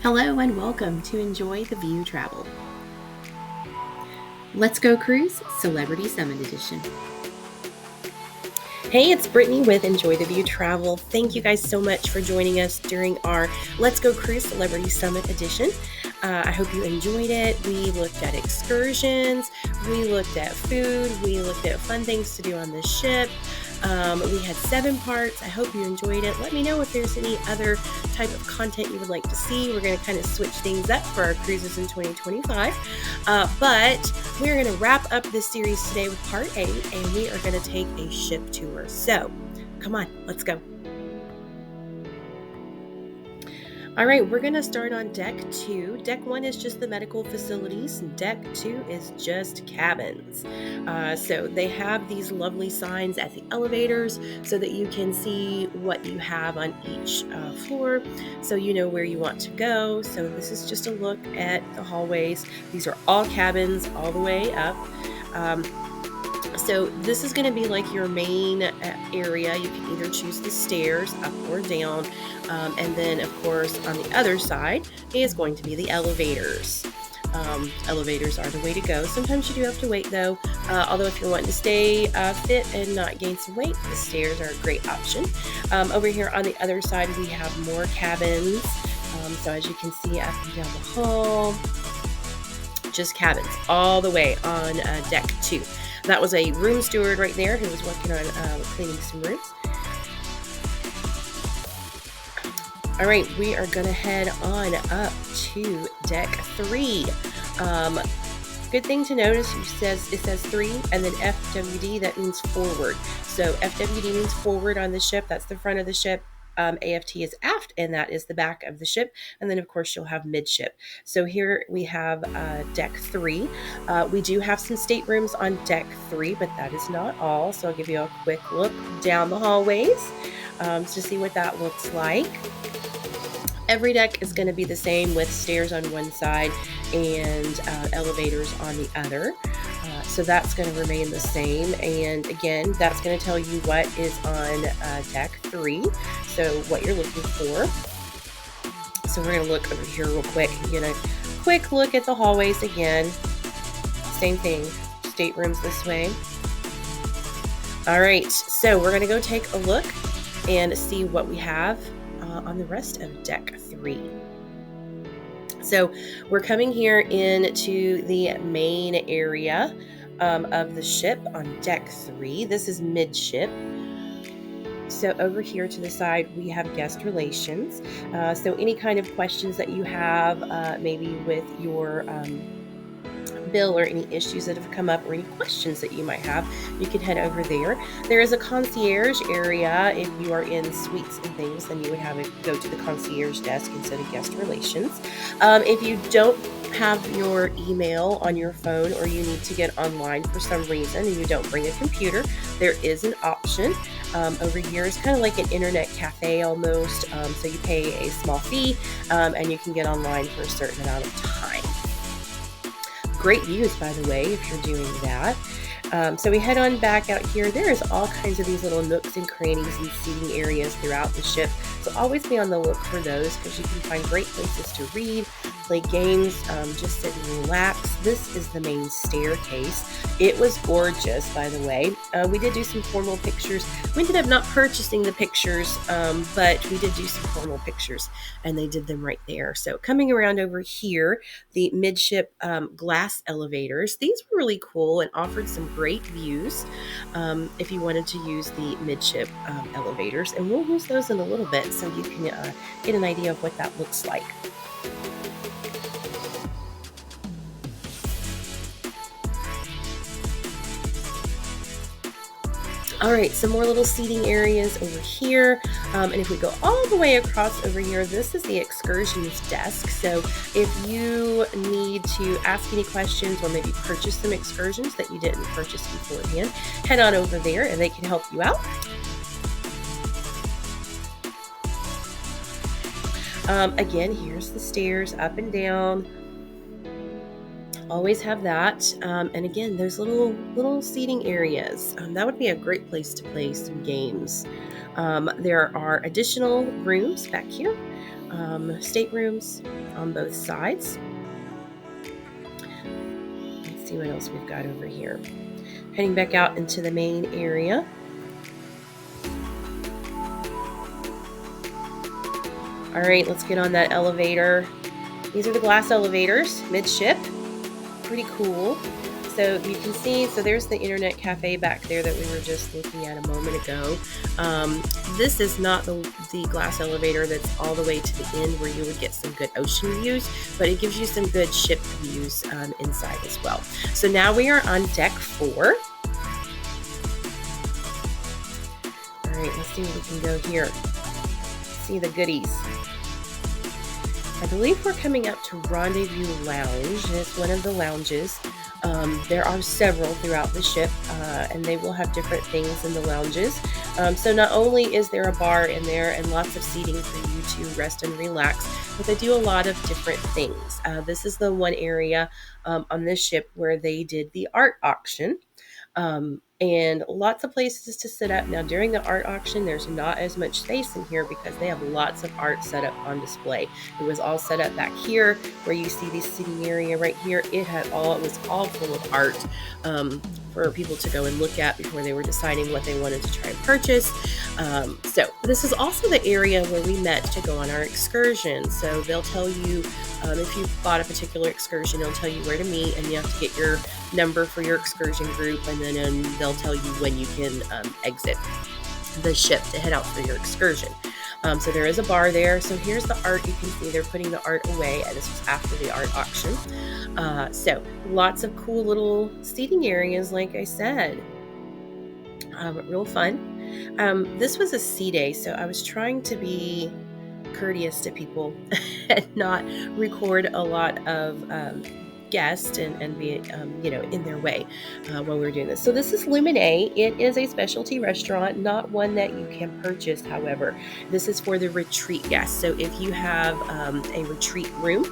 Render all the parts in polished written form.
Hello and welcome to Enjoy the View Travel. Let's Go Cruise Celebrity Summit Edition. Hey, it's Brittany with Enjoy the View Travel. Thank you guys so much for joining us during our Let's Go Cruise Celebrity Summit Edition. I hope you enjoyed it. We looked at excursions, we looked at food, we looked at fun things to do on the ship. We had 7 parts. I hope you enjoyed it. Let me know if there's any other type of content you would like to see. We're going to kind of switch things up for our cruises in 2025. But we're going to wrap up this series today with part 8, and we are going to take a ship tour. So come on, let's go. All right, we're going to start on deck 2. Deck 1 is just the medical facilities. Deck 2 is just cabins. So they have these lovely signs at the elevators so that you can see what you have on each floor, so you know where you want to go. So this is just a look at the hallways. These are all cabins all the way up. So this is going to be like your main area. You can either choose the stairs up or down. And then, of course, on the other side is going to be the elevators. Elevators are the way to go. Sometimes you do have to wait, though. Although if you're wanting to stay fit and not gain some weight, the stairs are a great option. Over here on the other side, we have more cabins. So as you can see up and down the hall, just cabins all the way on deck 2. That was a room steward right there who was working on cleaning some rooms. All right, we are going to head on up to deck 3. Good thing to notice, it says 3 and then FWD, that means forward. So FWD means forward on the ship. That's the front of the ship. AFT is aft, and that is the back of the ship. And then, of course, you'll have midship. So here we have deck 3. We do have some staterooms on deck 3, but that is not all. So I'll give you a quick look down the hallways to see what that looks like. Every deck is going to be the same with stairs on one side and elevators on the other. So that's going to remain the same. And again, that's going to tell you what is on deck 3. So what you're looking for. So we're going to look over here real quick and get a quick look at the hallways again. Same thing, staterooms this way. All right, so we're going to go take a look and see what we have on the rest of deck 3. So we're coming here into the main area of the ship on deck 3. This is midship. So over here to the side, we have guest relations. So any kind of questions that you have, maybe with your bill or any issues that have come up or any questions that you might have, you can head over there. There is a concierge area. If you are in suites and things, then you would have it go to the concierge desk instead of guest relations. If you don't have your email on your phone, or you need to get online for some reason and you don't bring a computer, there is an option. Over here is kind of like an internet cafe almost. So you pay a small fee and you can get online for a certain amount of time. Great views, by the way, if you're doing that. So we head on back out here. There's all kinds of these little nooks and crannies and seating areas throughout the ship. So always be on the look for those, because you can find great places to read, play games, just sit and relax. This is the main staircase. It was gorgeous, by the way. We did do some formal pictures. We ended up not purchasing the pictures, but we did do some formal pictures, and they did them right there. So coming around over here, the midship glass elevators. These were really cool and offered some great views if you wanted to use the midship elevators. And we'll use those in a little bit so you can get an idea of what that looks like. All right, some more little seating areas over here. And if we go all the way across over here, this is the excursions desk. So if you need to ask any questions or maybe purchase some excursions that you didn't purchase beforehand, head on over there and they can help you out. Again, here's the stairs up and down. Always have that. And again, those little seating areas. That would be a great place to play some games. There are additional rooms back here. staterooms on both sides. Let's see what else we've got over here. Heading back out into the main area. All right, let's get on that elevator. These are the glass elevators midship. Pretty cool. So you can see, so there's the internet cafe back there that we were just looking at a moment ago. This is not the glass elevator that's all the way to the end where you would get some good ocean views, but it gives you some good ship views inside as well. So now we are on deck 4. All right, let's see if we can go here. See the goodies. I believe we're coming up to Rendezvous Lounge. It's one of the lounges. There are several throughout the ship, and they will have different things in the lounges. So not only is there a bar in there and lots of seating for you to rest and relax, but they do a lot of different things. This is the one area on this ship where they did the art auction. And lots of places to sit up. Now, during the art auction, there's not as much space in here because they have lots of art set up on display. It was all set up back here where you see this sitting area right here. It was all full of art for people to go and look at before they were deciding what they wanted to try and purchase. So this is also the area where we met to go on our excursion. So they'll tell you if you bought a particular excursion, they'll tell you where to meet, and you have to get your number for your excursion group, and then they'll tell you when you can exit the ship to head out for your excursion. So there is a bar there. So here's the art. You can see they're putting the art away, and this was after the art auction. So lots of cool little seating areas, like I said. Real fun. This was a sea day, so I was trying to be courteous to people and not record a lot of guests and be in their way when we were doing this. So this is Lumine. It is a specialty restaurant, not one that you can purchase. However, this is for the retreat guests. So if you have a retreat room,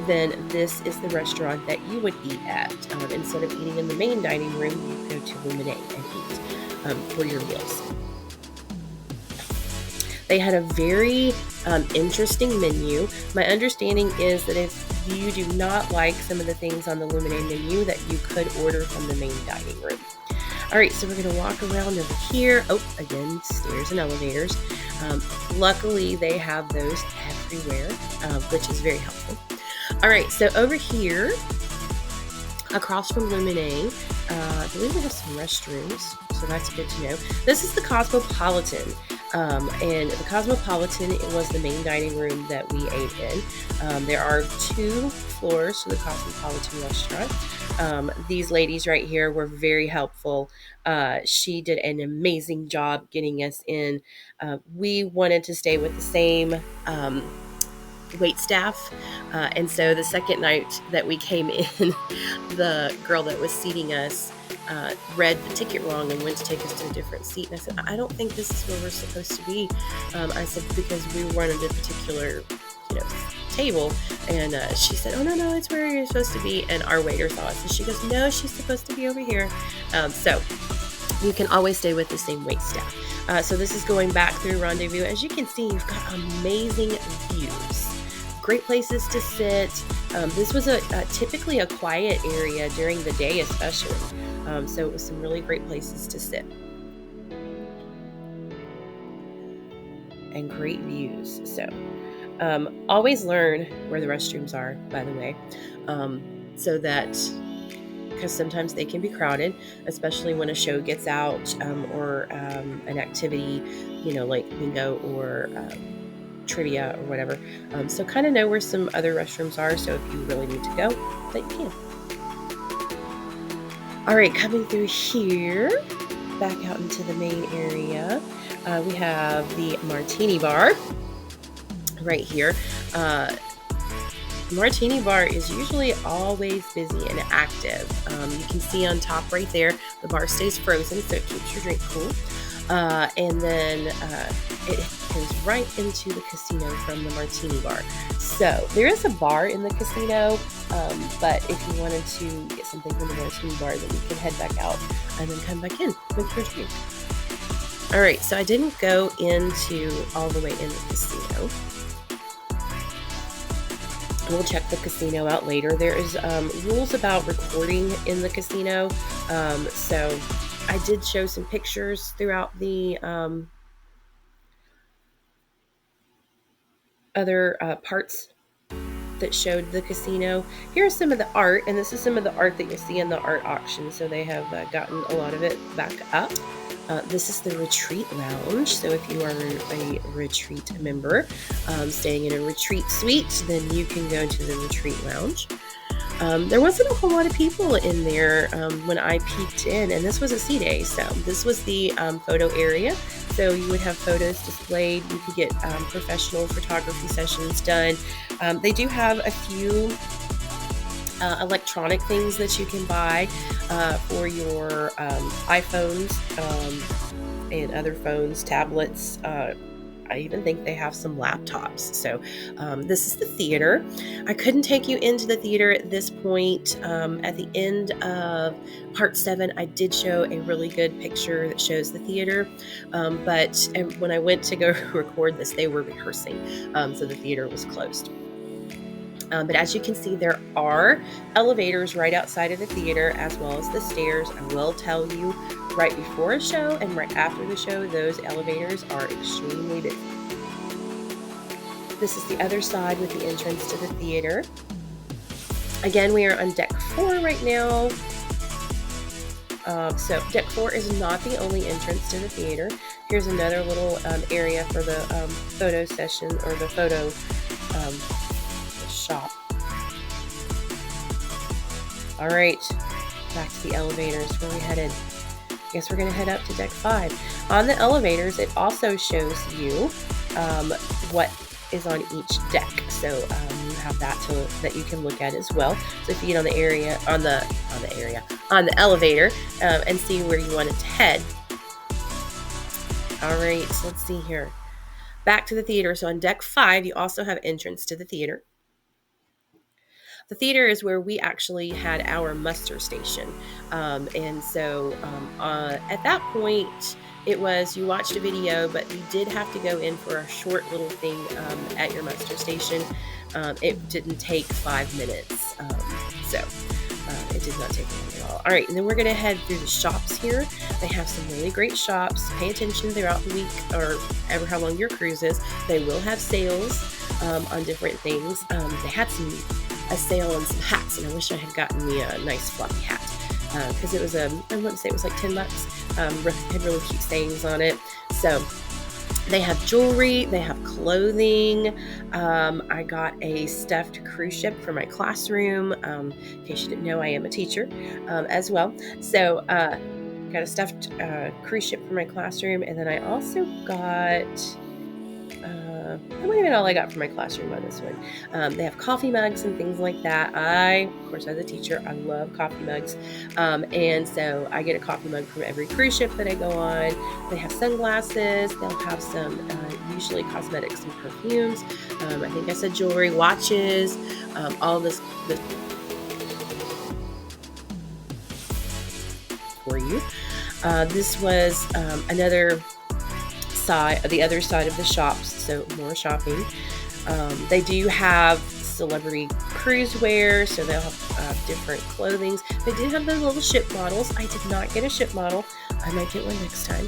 then this is the restaurant that you would eat at. Instead of eating in the main dining room, you go to Lumine and eat for your meals. They had a very interesting menu. My understanding is that if you do not like some of the things on the Lumine menu, that you could order from the main dining room. All right, so we're going to walk around over here. Oh, again, stairs and elevators. Luckily, they have those everywhere, which is very helpful. All right, so over here, across from Lumine, I believe we have some restrooms, so that's good to know. This is the Cosmopolitan. And the Cosmopolitan, it was the main dining room that we ate in. There are 2 floors to the Cosmopolitan restaurant. These ladies right here were very helpful. She did an amazing job getting us in. We wanted to stay with the same wait staff. And so the second night that we came in, the girl that was seating us read the ticket wrong and went to take us to a different seat. And I said, I don't think this is where we're supposed to be. I said, because we wanted a particular, table. And she said, oh, no, it's where you're supposed to be. And our waiter saw us. And she goes, no, she's supposed to be over here. So you can always stay with the same wait staff. So this is going back through Rendezvous. As you can see, you've got amazing views. Great places to sit. This was typically a quiet area during the day, especially. So it was some really great places to sit. And great views. So always learn where the restrooms are, by the way, so that, because sometimes they can be crowded, especially when a show gets out or an activity, like bingo or trivia or whatever. So kind of know where some other restrooms are. So if you really need to go, that you can. All right, coming through here, back out into the main area, we have the Martini Bar right here. Martini Bar is usually always busy and active. You can see on top right there, the bar stays frozen, so it keeps your drink cool. And then it goes right into the casino from the Martini Bar. So there is a bar in the casino, but if you wanted to get something from the Martini Bar, then you can head back out and then come back in with your drink. All right, so I didn't go into all the way in the casino. We'll check the casino out later. There is rules about recording in the casino. So I did show some pictures throughout the other parts that showed the casino. Here's some of the art, and this is some of the art that you see in the art auction. So they have gotten a lot of it back up. This is the retreat lounge. So if you are a retreat member staying in a retreat suite, then you can go to the retreat lounge. There wasn't a whole lot of people in there when I peeked in, and this was a sea day. So this was the photo area. So you would have photos displayed. You could get professional photography sessions done. They do have a few electronic things that you can buy for your iPhones and other phones, tablets. I even think they have some laptops. So this is the theater. I couldn't take you into the theater at this point. At the end of part 7, I did show a really good picture that shows the theater. But when I went to go record this, they were rehearsing. So the theater was closed. But as you can see, there are elevators right outside of the theater, as well as the stairs. I will tell you, right before a show and right after the show, those elevators are extremely busy. This is the other side with the entrance to the theater. Again, we are on deck 4 right now. So deck 4 is not the only entrance to the theater. Here's another little area for the photo session, or the photo shop. All right, back to the elevators. Where are we headed? I guess we're going to head up to deck 5. On the elevators, it also shows you what is on each deck. So you have that you can look at as well. So if you get on the elevator and see where you want it to head. All right, so let's see here. Back to the theater. So on deck 5, you also have entrance to the theater. The theater is where we actually had our muster station. And so at that point, it was you watched a video, but you did have to go in for a short little thing at your muster station. It didn't take 5 minutes. So it did not take long at all. All right, and then we're going to head through the shops here. They have some really great shops. Pay attention throughout the week, or ever how long your cruise is. They will have sales on different things. They had a sale on some hats, and I wish I had gotten me a nice fluffy hat because it was I want to say it was like $10. Had really cute sayings on it. So they have jewelry, they have clothing. I got a stuffed cruise ship for my classroom. In case you didn't know, I am a teacher as well. So got a stuffed cruise ship for my classroom, and then I also got that might have been all I got for my classroom on this one. They have coffee mugs and things like that. Of course, as a teacher, I love coffee mugs. And so I get a coffee mug from every cruise ship that I go on. They have sunglasses. They'll have some, usually cosmetics and perfumes. I think I said jewelry, watches, all this for you. This was the other side of the shops, so more shopping. They do have celebrity cruise wear, so they'll have different clothing. They did have those little ship models. I did not get a ship model. I might get one next time.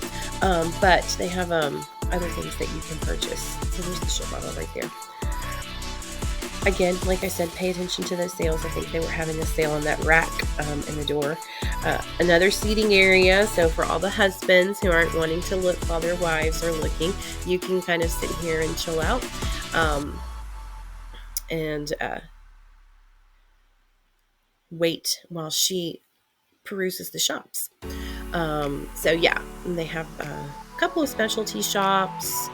But they have other things that you can purchase. So there's the ship model right there. Again, like I said, pay attention to those sales. I think they were having a sale on that rack in the door. Another seating area. So for all the husbands who aren't wanting to look while their wives are looking, you can kind of sit here and chill out. And wait while she peruses the shops. So yeah, they have a couple of specialty shops.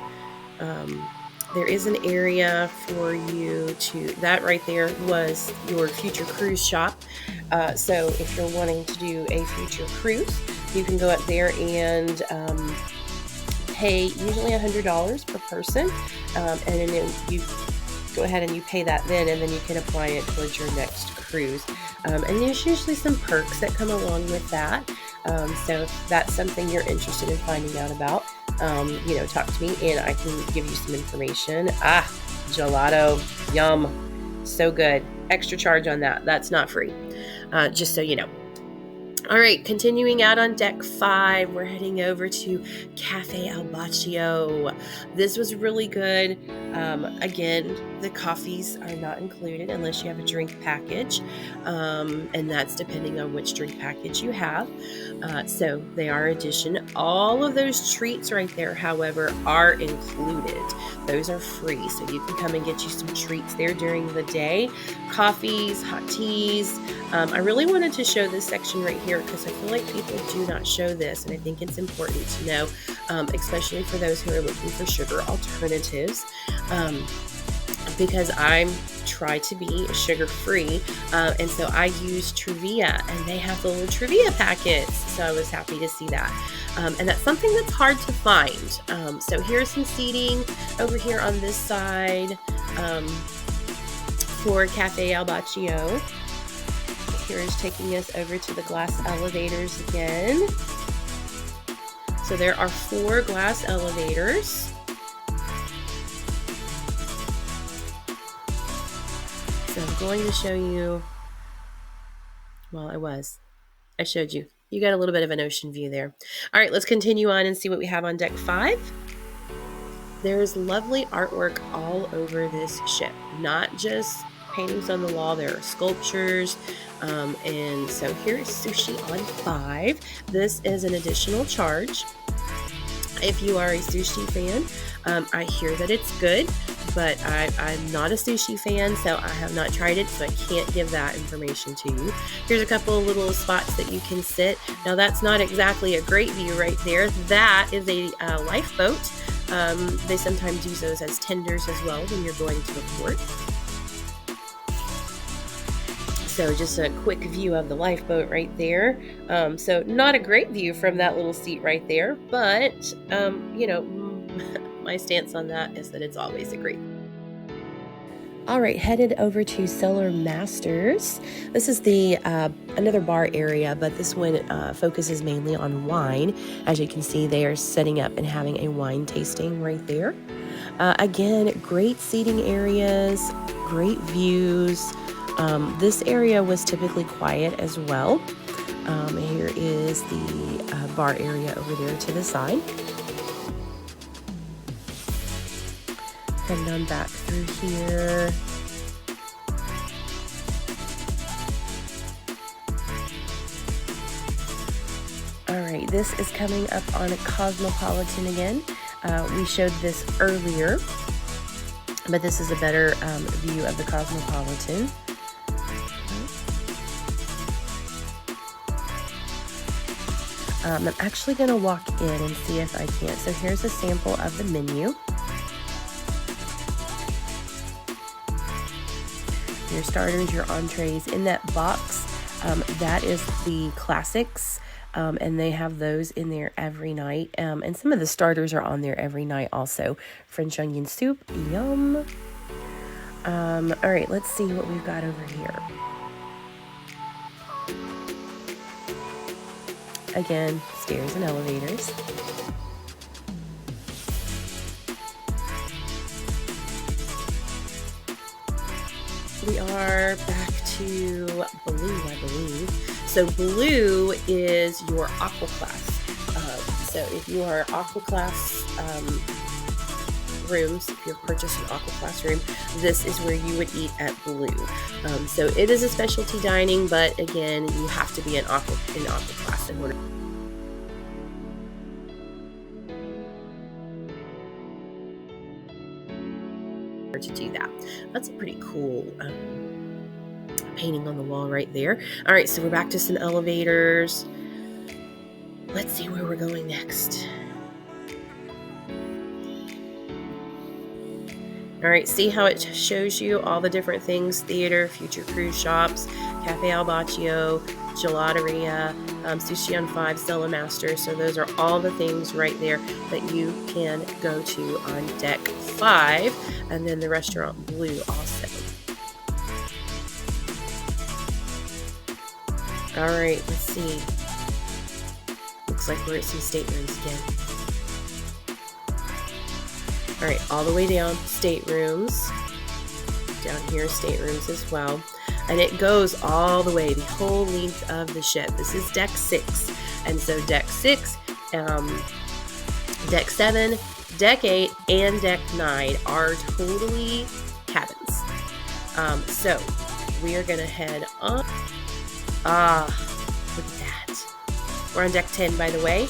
There is an area for you that right there was your future cruise shop. So if you're wanting to do a future cruise, you can go up there and pay usually $100 per person. And then you go ahead and you pay that then, and then you can apply it towards your next cruise. And there's usually some perks that come along with that. So if that's something you're interested in finding out about, talk to me and I can give you some information. Gelato, yum. So good. Extra charge on that. That's not free. Just so you know. All right, continuing out on deck 5, we're heading over to Cafe Al Baccio. This was really good. Again, the coffees are not included unless you have a drink package, and that's depending on which drink package you have. So they are addition. All of those treats right there, however, are included. Those are free, so you can come and get you some treats there during the day. Coffees, hot teas. I really wanted to show this section right here because I feel like people do not show this, and I think it's important to know, especially for those who are looking for sugar alternatives, because I try to be sugar-free, and so I use Trivia, and they have the little Trivia packets, so I was happy to see that. And that's something that's hard to find. So here's some seating over here on this side for Cafe Al Baccio. Here is taking us over to the glass elevators again. So there are 4 glass elevators. So I'm going to show you, I showed you. You got a little bit of an ocean view there. All right, let's continue on and see what we have on deck 5. There's lovely artwork all over this ship, not just paintings on the wall. There are sculptures, and so here's sushi on 5. This is an additional charge. If you are a sushi fan, I hear that it's good, but I'm not a sushi fan, so I have not tried it, so I can't give that information to you. Here's a couple of little spots that you can sit. Now that's not exactly a great view right there. That is a lifeboat. They sometimes use those as tenders as well when you're going to a port. So just a quick view of the lifeboat right there. So not a great view from that little seat right there, but you know, my stance on that is that it's always a great. All right, headed over to Cellar Masters. This is the another bar area, but this one focuses mainly on wine. As you can see, they are setting up and having a wine tasting right there. Again, great seating areas, great views. This area was typically quiet as well. Here is the bar area over there to the side. Heading on back through here. All right, this is coming up on a Cosmopolitan again. We showed this earlier, but this is a better view of the Cosmopolitan. I'm actually going to walk in and see if I can. So here's a sample of the menu. Your starters, your entrees. In that box, that is the classics, and they have those in there every night. And some of the starters are on there every night also. French onion soup, yum. All right, let's see what we've got over here. Again, stairs and elevators. We are back to blue, I believe. So blue is your aqua class. So if you are aqua class rooms, if you've purchased an aqua class room, this is where you would eat at blue. So it is a specialty dining, but again, you have to be in aqua class in order to do that. That's a pretty cool painting on the wall right there. All right, so we're back to some elevators. Let's see where we're going next. All right, see how it shows you all the different things: theater, future cruise shops, Cafe Al Baccio, gelateria, Sushi on 5, Cellar Master. So those are all the things right there that you can go to on deck 5, and then the restaurant blue also. All right, let's see. Looks like we're at some staterooms again. All right, all the way down, staterooms. down here, staterooms as well. And it goes all the way, the whole length of the ship. This is deck 6. And so deck 6, deck 7, deck 8, and deck 9 are totally cabins. So we are going to head up. Look at that. We're on deck 10, by the way.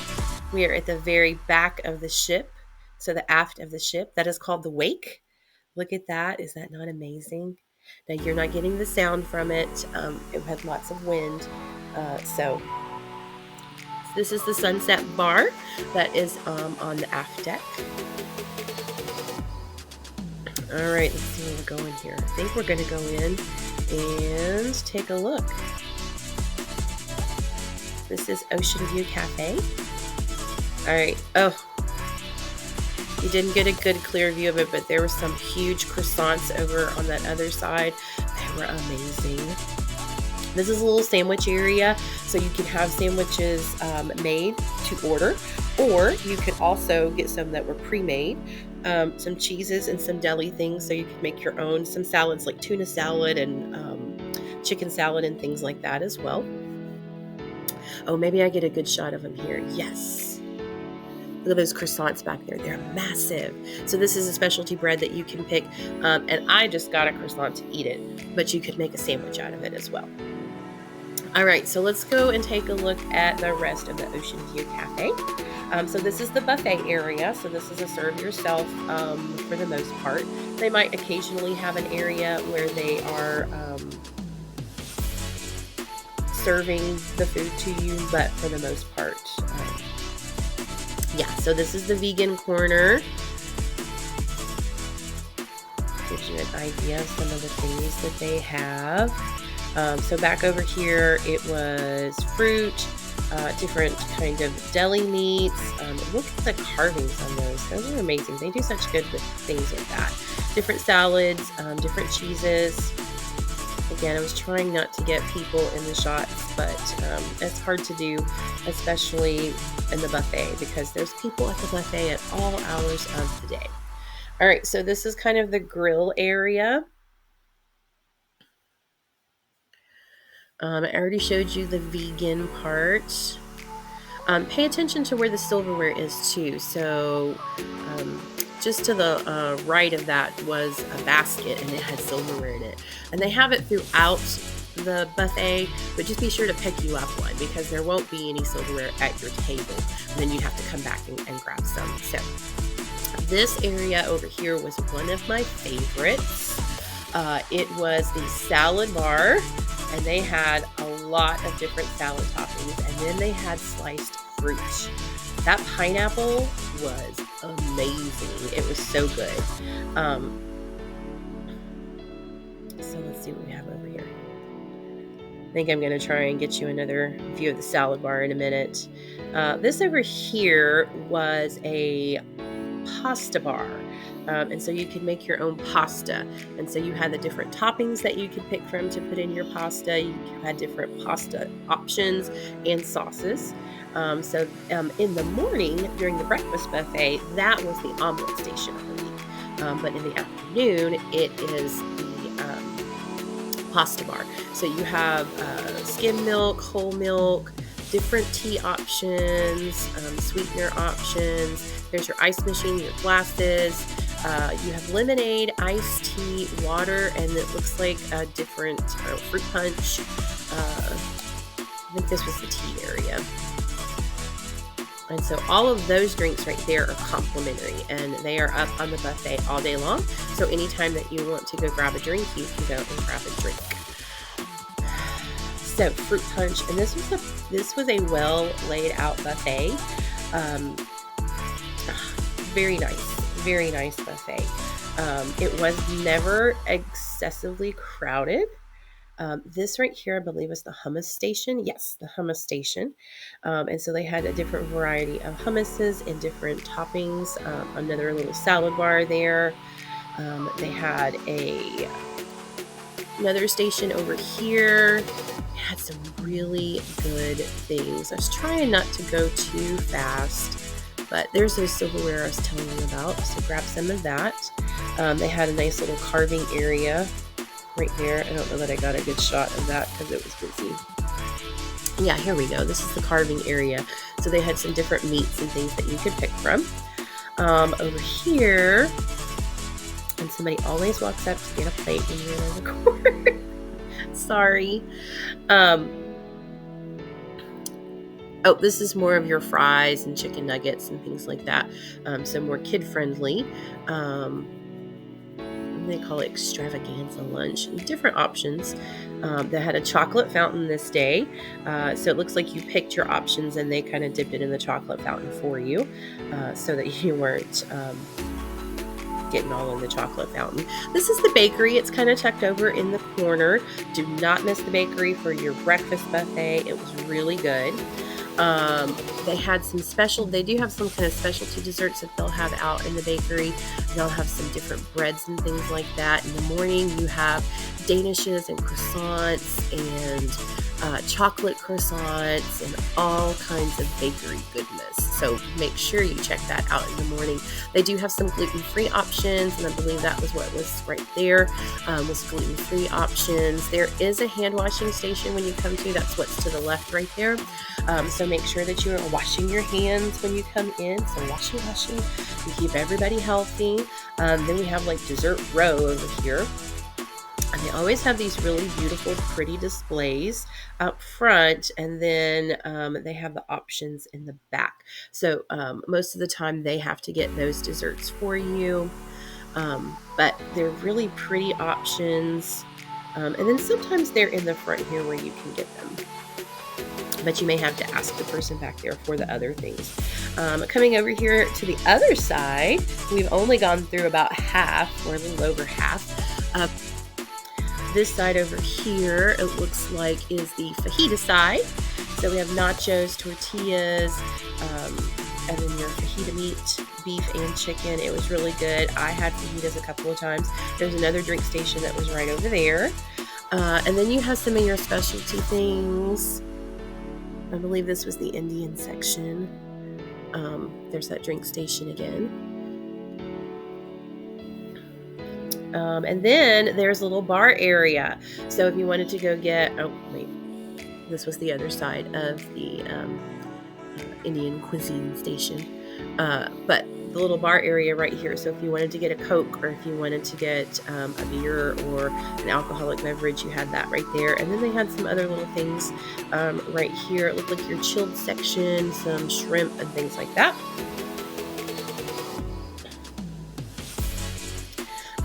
We are at the very back of the ship. So the aft of the ship. That is called the wake. Look at that. Is that not amazing? Now, you're not getting the sound from it. It had lots of wind. So this is the sunset bar that is on the aft deck. All right, let's see where we're going here. I think we're going to go in and take a look. This is Ocean View Cafe. All right. Oh, you didn't get a good clear view of it, but there were some huge croissants over on that other side. They were amazing. This is a little sandwich area, so you can have sandwiches made to order, or you could also get some that were pre-made, some cheeses and some deli things, so you could make your own, some salads like tuna salad and chicken salad and things like that as well. Oh, maybe I get a good shot of them here. Yes. Look at those croissants back there. They're massive. So this is a specialty bread that you can pick. And I just got a croissant to eat it, but you could make a sandwich out of it as well. All right, so let's go and take a look at the rest of the Ocean View Cafe. So this is the buffet area. So this is a serve yourself for the most part. They might occasionally have an area where they are serving the food to you, but for the most part, yeah. So this is the vegan corner. Gives you an idea of some of the things that they have. So back over here, it was fruit, different kind of deli meats. Look at the carvings on those. Those are amazing. They do such good with things like that. Different salads, different cheeses. Again, I was trying not to get people in the shots, but it's hard to do, especially in the buffet, because there's people at the buffet at all hours of the day. All right, so this is kind of the grill area. I already showed you the vegan part. Pay attention to where the silverware is too. So just to the right of that was a basket, and it had silverware in it. And they have it throughout the buffet, but just be sure to pick you up one, because there won't be any silverware at your table. And then you have to come back and grab some. So this area over here was one of my favorites. It was the salad bar, and they had a lot of different salad toppings, and then they had sliced fruit. That pineapple was amazing. It was so good. So let's see what we have over here. I think I'm going to try and get you another view of the salad bar in a minute. This over here was a pasta bar. And so you could make your own pasta. And so you had the different toppings that you could pick from to put in your pasta. You had different pasta options and sauces. So in the morning, during the breakfast buffet, that was the omelet station, I believe. But in the afternoon, it is the pasta bar. So you have skim milk, whole milk, different tea options, sweetener options. There's your ice machine, your glasses. You have lemonade, iced tea, water, and it looks like a different fruit punch. I think this was the tea area. And so all of those drinks right there are complimentary, and they are up on the buffet all day long. So anytime that you want to go grab a drink, you can go and grab a drink. So fruit punch, and this was a well laid out buffet. Very nice buffet. It was never excessively crowded. This right here, I believe, is the hummus station. Yes, the hummus station. And so they had a different variety of hummuses and different toppings. Another little salad bar there. They had another station over here. It had some really good things. I was trying not to go too fast, but there's those silverware I was telling you about, so grab some of that. They had a nice little carving area right there. I don't know that I got a good shot of that because it was busy. Yeah, here we go. This is the carving area. So they had some different meats and things that you could pick from. Over here, and somebody always walks up to get a plate when you're in the corner. Sorry. Oh, this is more of your fries and chicken nuggets and things like that. So more kid-friendly. They call it extravaganza lunch. And different options. They had a chocolate fountain this day. So it looks like you picked your options and they kind of dipped it in the chocolate fountain for you so that you weren't getting all in the chocolate fountain. This is the bakery. It's kind of tucked over in the corner. Do not miss the bakery for your breakfast buffet. It was really good. They had some they do have some kind of specialty desserts that they'll have out in the bakery. They'll have some different breads and things like that. In the morning, you have danishes and croissants and chocolate croissants and all kinds of bakery goodness. So make sure you check that out in the morning. They do have some gluten-free options, and I believe that was what was right there, was gluten-free options. There is a hand washing station when you come to. That's what's to the left right there. So make sure that you are washing your hands when you come in. So washing, to keep everybody healthy. Then we have like dessert row over here. And they always have these really beautiful, pretty displays up front, and then they have the options in the back. So most of the time they have to get those desserts for you, but they're really pretty options. And then sometimes they're in the front here where you can get them. But you may have to ask the person back there for the other things. Coming over here to the other side, we've only gone through about half, or a little over half. This side over here, it looks like is the fajita side. So we have nachos, tortillas, and then your fajita meat, beef and chicken. It was really good. I had fajitas a couple of times. There's another drink station that was right over there. And then you have some of your specialty things. I believe this was the Indian section. There's that drink station again. And then there's a little bar area. So if you wanted to go get, this was the other side of the Indian cuisine station. But the little bar area right here. So if you wanted to get a Coke, or if you wanted to get a beer or an alcoholic beverage, you had that right there. And then they had some other little things right here. It looked like your chilled section, some shrimp and things like that.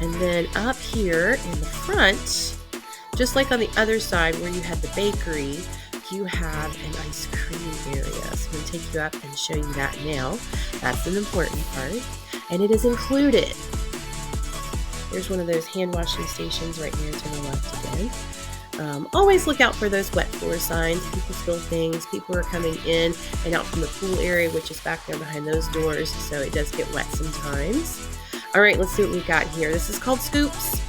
And then up here in the front, just like on the other side where you had the bakery, you have an ice cream area. So I'm going to take you up and show you that now. That's an important part. And it is included. There's one of those hand washing stations right here to the left again. Always look out for those wet floor signs. People spill things. People are coming in and out from the pool area, which is back there behind those doors. So it does get wet sometimes. All right, let's see what we've got here. This is called Scoops.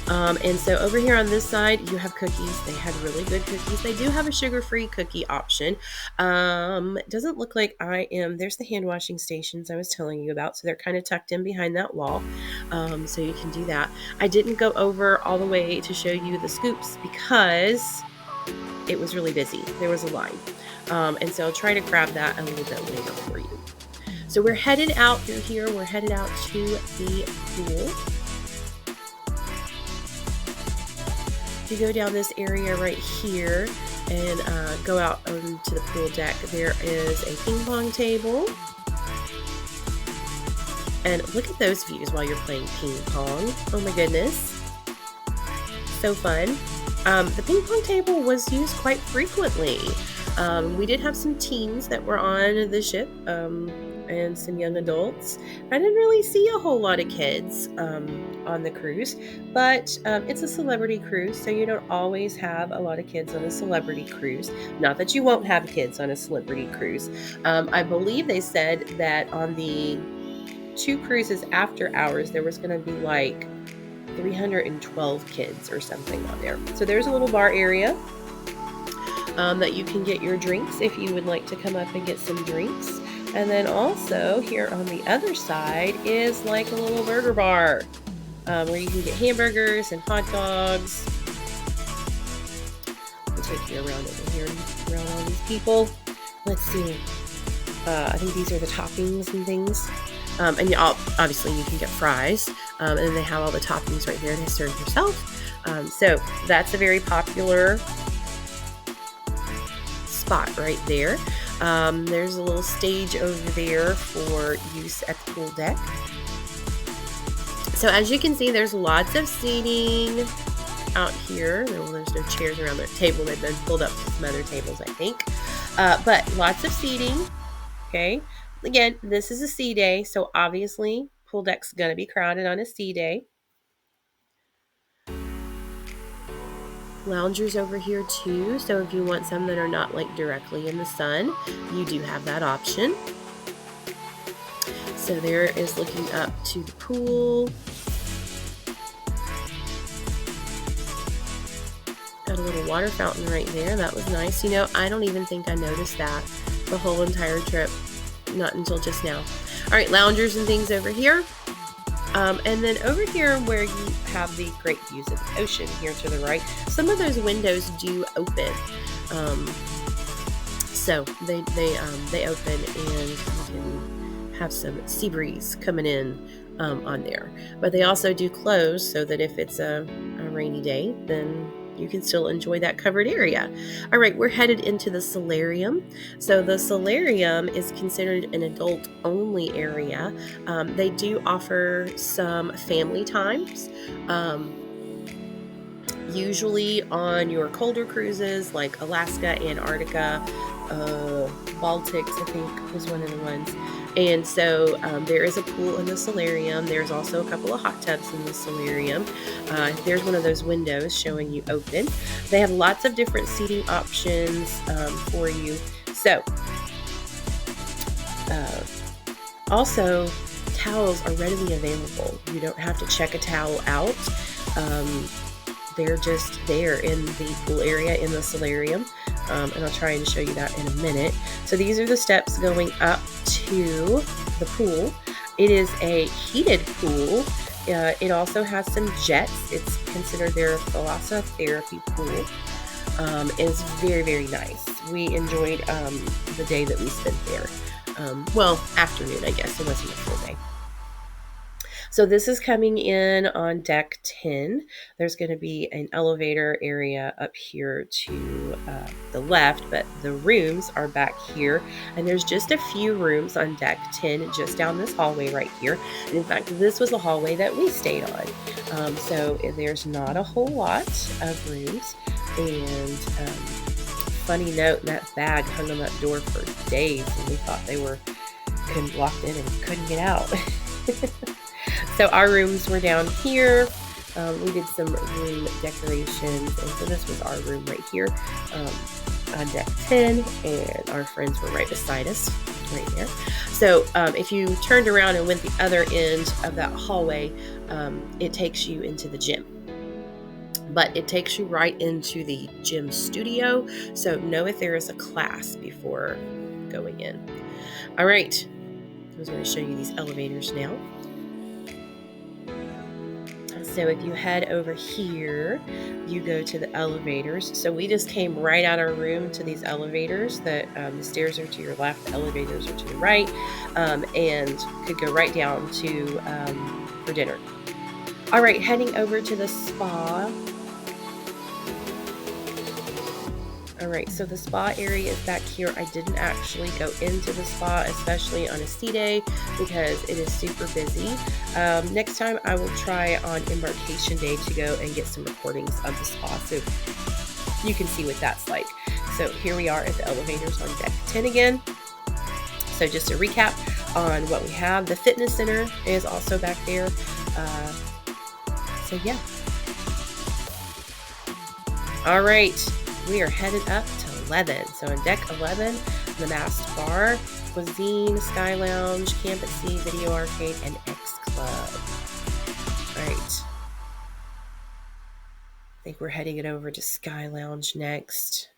And so over here on this side, you have cookies. They had really good cookies. They do have a sugar-free cookie option. It doesn't look like there's the hand washing stations I was telling you about. So they're kind of tucked in behind that wall. So you can do that. I didn't go over all the way to show you the Scoops because it was really busy. There was a line. And so I'll try to grab that a little bit later for you. So we're headed out through here. We're headed out to the pool. If you go down this area right here and go out onto the pool deck, there is a ping pong table. And look at those views while you're playing ping pong. Oh my goodness. So fun. The ping pong table was used quite frequently. We did have some teens that were on the ship. And some young adults. I didn't really see a whole lot of kids on the cruise, but it's a celebrity cruise, so you don't always have a lot of kids on a celebrity cruise. Not that you won't have kids on a celebrity cruise. I believe they said that on the 2 cruises after ours, there was going to be like 312 kids or something on there. So there's a little bar area that you can get your drinks if you would like to come up and get some drinks. And then also here on the other side is like a little burger bar where you can get hamburgers and hot dogs. I'll take you around over here and around all these people. Let's see. I think these are the toppings and things. And obviously you can get fries. And then they have all the toppings right there to serve yourself. So that's a very popular spot right there. There's a little stage over there for use at the pool deck. So as you can see, there's lots of seating out here. There's no chairs around the table. They've been pulled up to some other tables, I think. But lots of seating. Okay. Again, this is a sea day, so obviously pool deck's going to be crowded on a sea day. Loungers over here too, so if you want some that are not like directly in the sun, you do have that option. So there is looking up to the pool. Got a little water fountain right there. That was nice. You know, I don't even think I noticed that the whole entire trip. Not until just now. All right, loungers and things over here. And then over here where you have the great views of the ocean here to the right, some of those windows do open. So they open and you can have some sea breeze coming in on there. But they also do close so that if it's a rainy day, then you can still enjoy that covered area. All right, we're headed into the solarium. So the solarium is considered an adult-only area. They do offer some family times. Usually on your colder cruises like Alaska, Antarctica, Baltics, I think was one of the ones. And so there is a pool in the solarium. There's also a couple of hot tubs in the solarium. There's one of those windows showing you open. They have lots of different seating options for you. So also towels are readily available. You don't have to check a towel out. They're just there in the pool area in the solarium. And I'll try and show you that in a minute. So these are the steps going up to the pool. It is a heated pool. It also has some jets. It's considered their thalassotherapy pool. It's very, very nice. We enjoyed the day that we spent there. Well, afternoon, I guess. It wasn't a full day. So this is coming in on deck 10. There's going to be an elevator area up here to the left, but the rooms are back here. And there's just a few rooms on deck 10 just down this hallway right here. And in fact, this was the hallway that we stayed on. So there's not a whole lot of rooms. And funny note, that bag hung on that door for days, and we thought they were locked in and couldn't get out. So our rooms were down here. We did some room decorations, and so this was our room right here on deck 10, and our friends were right beside us right there. So if you turned around and went the other end of that hallway, it takes you into the gym. But it takes you right into the gym studio, so know if there is a class before going in. All right, I was going to show you these elevators now. So if you head over here, you go to the elevators. So we just came right out of our room to these elevators. The stairs are to your left, the elevators are to the right, and could go right down to for dinner. All right, heading over to the spa. All right, so the spa area is back here. I didn't actually go into the spa, especially on a sea day, because it is super busy. Next time I will try on embarkation day to go and get some recordings of the spa so you can see what that's like. So here we are at the elevators on deck 10 again. So just a recap on what we have. The fitness center is also back there. So yeah. All right. We are headed up to 11. So on deck 11, the masked bar, cuisine, sky lounge, camp at sea, video arcade, and X Club. All right. I think we're heading it over to sky lounge next.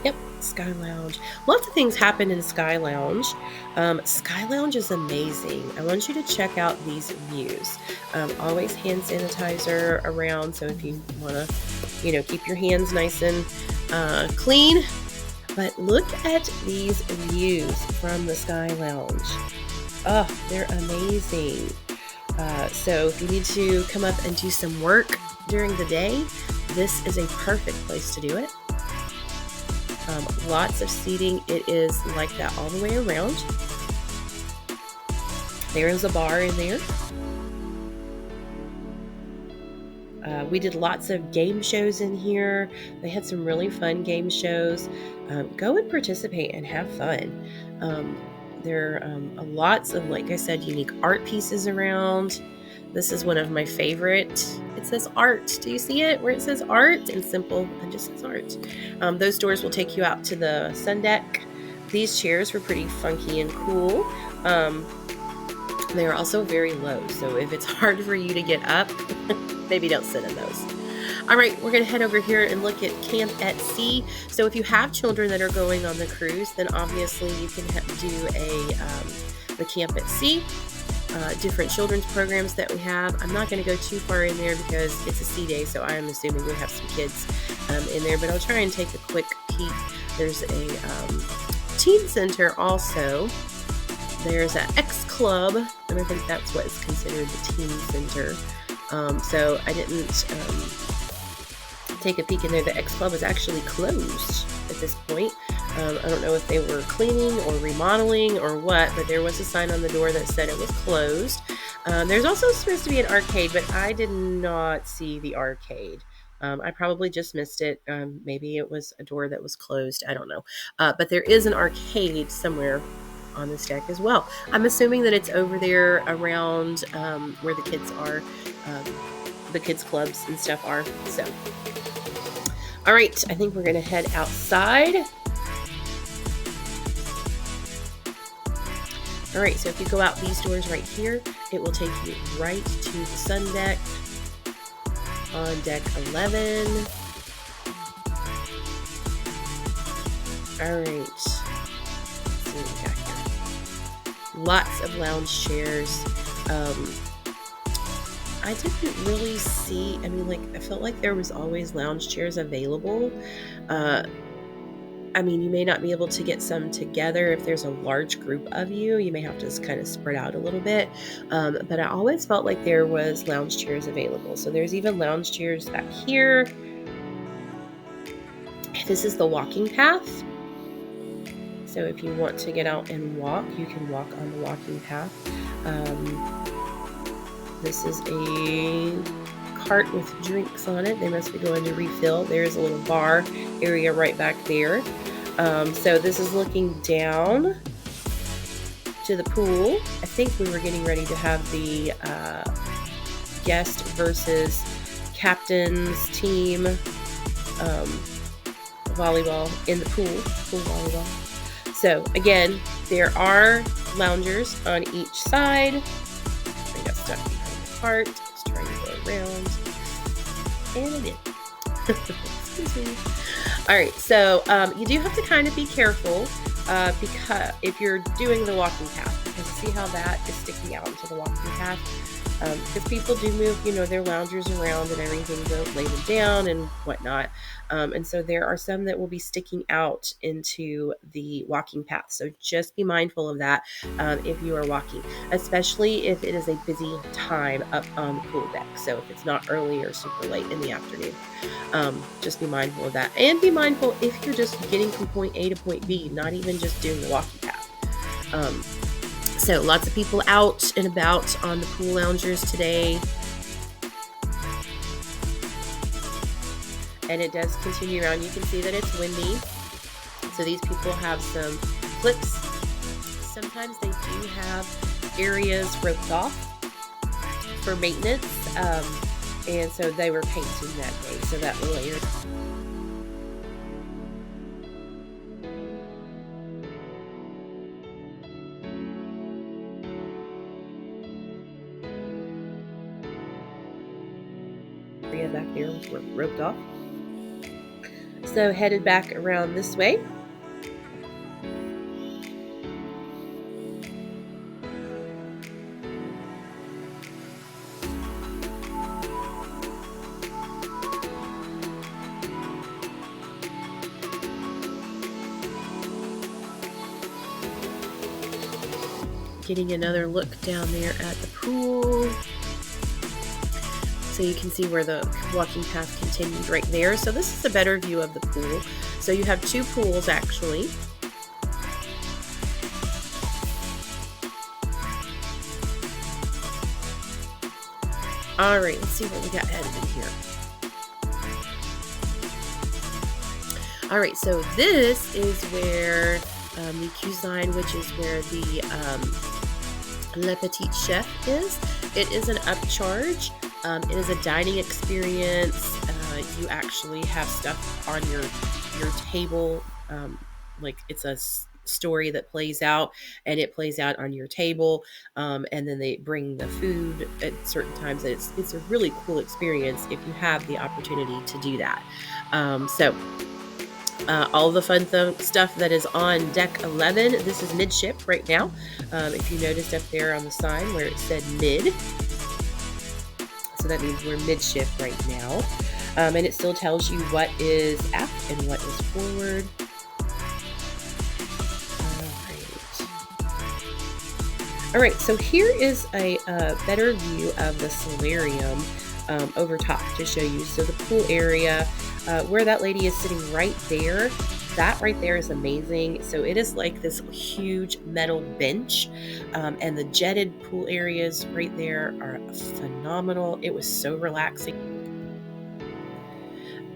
Yep, Sky Lounge. Lots of things happen in Sky Lounge. Sky Lounge is amazing. I want you to check out these views. Always hand sanitizer around, so if you want to, keep your hands nice and clean. But look at these views from the Sky Lounge. Oh, they're amazing. So if you need to come up and do some work during the day, this is a perfect place to do it. Lots of seating. It is like that all the way around. There is a bar in there. We did lots of game shows in here. They had some really fun game shows. Go and participate and have fun. There are lots of, like I said, unique art pieces around. This is one of my favorite. It says art. Do you see it where it says art and simple and just says art? Those doors will take you out to the sun deck. These chairs were pretty funky and cool. They are also very low, so if it's hard for you to get up, maybe don't sit in those. All right, we're going to head over here and look at Camp at Sea. So if you have children that are going on the cruise, then obviously you can do the Camp at Sea. Different children's programs that we have. I'm not going to go too far in there because it's a sea day, so I'm assuming we have some kids in there, but I'll try and take a quick peek. There's a teen center also. There's an X Club, and I think that's what is considered the teen center. So I didn't take a peek in there. The X Club is actually closed at this point. I don't know if they were cleaning or remodeling or what, but there was a sign on the door that said it was closed. There's also supposed to be an arcade, but I did not see the arcade. I probably just missed it. Maybe it was a door that was closed. I don't know. But there is an arcade somewhere on this deck as well. I'm assuming that it's over there around where the kids are, the kids clubs and stuff are. So, all right, I think we're going to head outside. All right, so if you go out these doors right here, it will take you right to the sun deck on deck 11. All right, let's see what we got here. Lots of lounge chairs. I didn't really see, I felt like there was always lounge chairs available. You may not be able to get some together if there's a large group of you. You may have to just kind of spread out a little bit. But I always felt like there was lounge chairs available. So there's even lounge chairs back here. This is the walking path. So if you want to get out and walk, you can walk on the walking path. This is a cart with drinks on it. They must be going to refill. There's a little bar area right back there. So this is looking down to the pool. I think we were getting ready to have the guest versus captain's team volleyball in the pool volleyball. So again, there are loungers on each side. I got stuck behind the cart. It's trying to go around. And it did. Excuse me. All right, so you do have to kind of be careful because if you're doing the walking path, because you see how that is sticking out into the walking path. Because people do move, their loungers around and everything, they'll lay them down and whatnot. And so there are some that will be sticking out into the walking path. So just be mindful of that if you are walking, especially if it is a busy time up on the pool deck. So if it's not early or super late in the afternoon, just be mindful of that. And be mindful if you're just getting from point A to point B, not even just doing the walking path. So lots of people out and about on the pool loungers today. And it does continue around. You can see that it's windy. So these people have some clips. Sometimes they do have areas roped off for maintenance. And so they were painting that day. So that layer. Back there was roped off. So headed back around this way. Getting another look down there at the pool. So you can see where the walking path continued right there. So this is a better view of the pool. So you have two pools actually. All right, let's see what we got added in here. All right, so this is where the cuisine, which is where the Le Petit Chef is. It is an upcharge. It is a dining experience. You actually have stuff on your table, like it's a story that plays out, and it plays out on your table. And then they bring the food at certain times. It's a really cool experience if you have the opportunity to do that. All the fun stuff that is on deck 11. This is midship right now. If you noticed up there on the sign where it said mid, so that means we're midship right now. And it still tells you what is aft and what is forward. All right, so here is a better view of the solarium over top to show you. So the pool area, where that lady is sitting right there, that right there is amazing. So it is like this huge metal bench, and the jetted pool areas right there are phenomenal. It was so relaxing.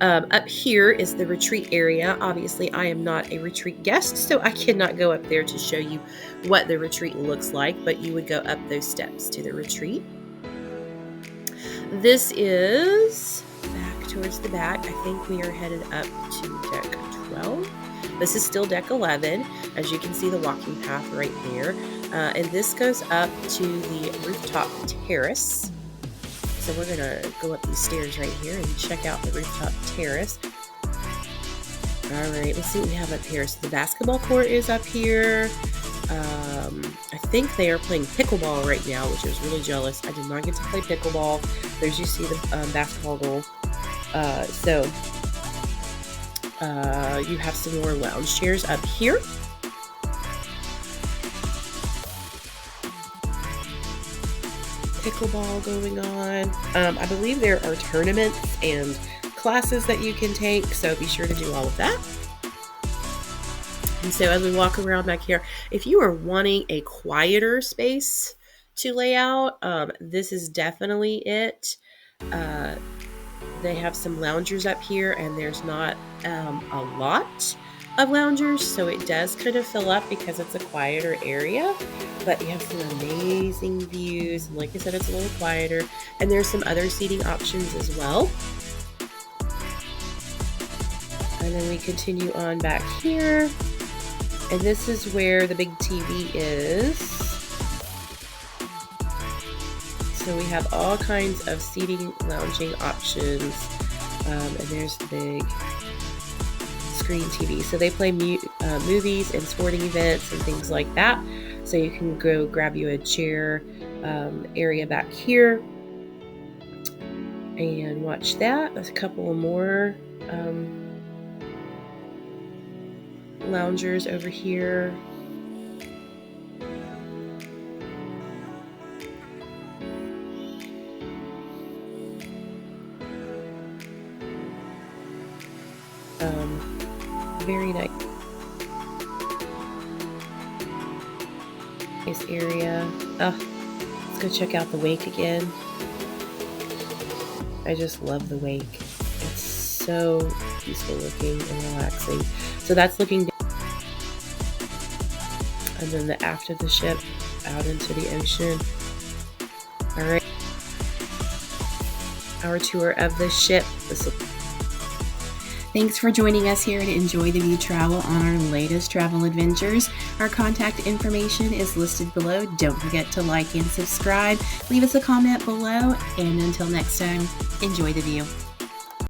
Up here is the retreat area. Obviously, I am not a retreat guest, so I cannot go up there to show you what the retreat looks like, but you would go up those steps to the retreat. This is back towards the back. I think we are headed up to deck 12. This is still deck 11. As you can see, the walking path right there. And this goes up to the rooftop terrace. So we're going to go up these stairs right here and check out the rooftop terrace. All right, let's see what we have up here. So the basketball court is up here. I think they are playing pickleball right now, which I was really jealous. I did not get to play pickleball. There's, you see the basketball goal. You have some more lounge chairs up here. Pickleball going on. I believe there are tournaments and classes that you can take, so be sure to do all of that. And so as we walk around back here, if you are wanting a quieter space to lay out, this is definitely it. They have some loungers up here, and there's not a lot of loungers, so it does kind of fill up because it's a quieter area, but you have some amazing views. And like I said, it's a little quieter, and there's some other seating options as well. And then we continue on back here, and this is where the big TV is. So we have all kinds of seating, lounging options, and there's the big screen TV. So they play movies and sporting events and things like that. So you can go grab you a chair area back here and watch that. There's a couple of more loungers over here. Very nice area. Let's go check out the wake again. I just love the wake. It's so peaceful looking and relaxing. So that's looking down. And then the aft of the ship out into the ocean. All right. Our tour of the ship. Thanks for joining us here at Enjoy the View Travel on our latest travel adventures. Our contact information is listed below. Don't forget to like and subscribe. Leave us a comment below. And until next time, enjoy the view.